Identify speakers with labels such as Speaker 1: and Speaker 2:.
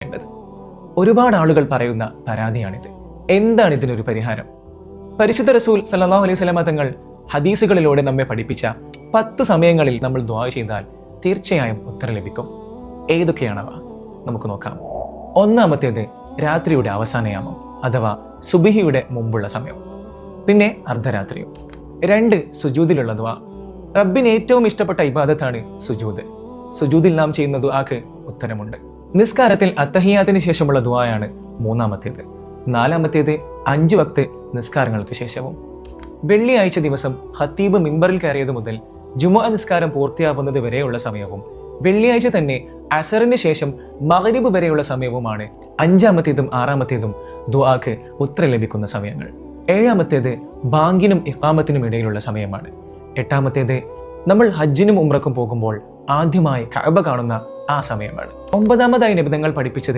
Speaker 1: വേണ്ടത്. ഒരുപാട് ആളുകൾ പറയുന്ന പരാതിയാണിത്. എന്താണ് ഇതിനൊരു പരിഹാരം? പരിശുദ്ധ റസൂൽ സല്ലല്ലാഹു അലൈഹി വസല്ലമ തങ്ങൾ ഹദീസുകളിലൂടെ നമ്മെ പഠിപ്പിച്ച 10 സമയങ്ങളിൽ നമ്മൾ ദുആ ചെയ്താൽ തീർച്ചയായും ഉത്തരം ലഭിക്കും. ഏതൊക്കെയാണവ? നമുക്ക് നോക്കാം. ഒന്നാമത്തേത് രാത്രിയുടെ അവസാനയാമം അഥവാ സുബ്ഹിയുടെ മുമ്പുള്ള സമയം. പിന്നെ അർദ്ധരാത്രിയും. 2 സുജൂദിലുള്ള ദുആ. റബ്ബിന് ഏറ്റവും ഇഷ്ടപ്പെട്ട ഇബാദത്താണ് സുജൂദ്. സുജൂദിൽ നാം ചെയ്യുന്ന ദുആക്ക് ഉത്തരമുണ്ട്. നിസ്കാരത്തിൽ അത്തഹിയാത്തിന് ശേഷമുള്ള ദുആയാണ് മൂന്നാമത്തേത്. 4-മത്തേത് 5 വക്ത് നിസ്കാരങ്ങൾക്ക് ശേഷവും. വെള്ളിയാഴ്ച ദിവസം ഖത്തീബ് മിമ്പറിൽ കയറിയത് മുതൽ ജുമുഅ നിസ്കാരം പൂർത്തിയാവുന്നത് വരെയുള്ള സമയവും വെള്ളിയാഴ്ച തന്നെ അസറിന് ശേഷം മഗ്രിബ് വരെയുള്ള സമയവുമാണ് 5-മത്തേതും 6-മത്തേതും ദുആക്ക് ഉത്തരം ലഭിക്കുന്ന സമയങ്ങൾ. 7-മത്തേത് ബാങ്കിനും ഇഖാമത്തിനും ഇടയിലുള്ള സമയമാണ്. 8-മത്തേത് നമ്മൾ ഹജ്ജിനും ഉംറക്കും പോകുമ്പോൾ ആദ്യമായി കഅബ കാണുന്ന ആ സമയമാണ്. 9-മതായി നബി തങ്ങൾ പഠിപ്പിച്ചത്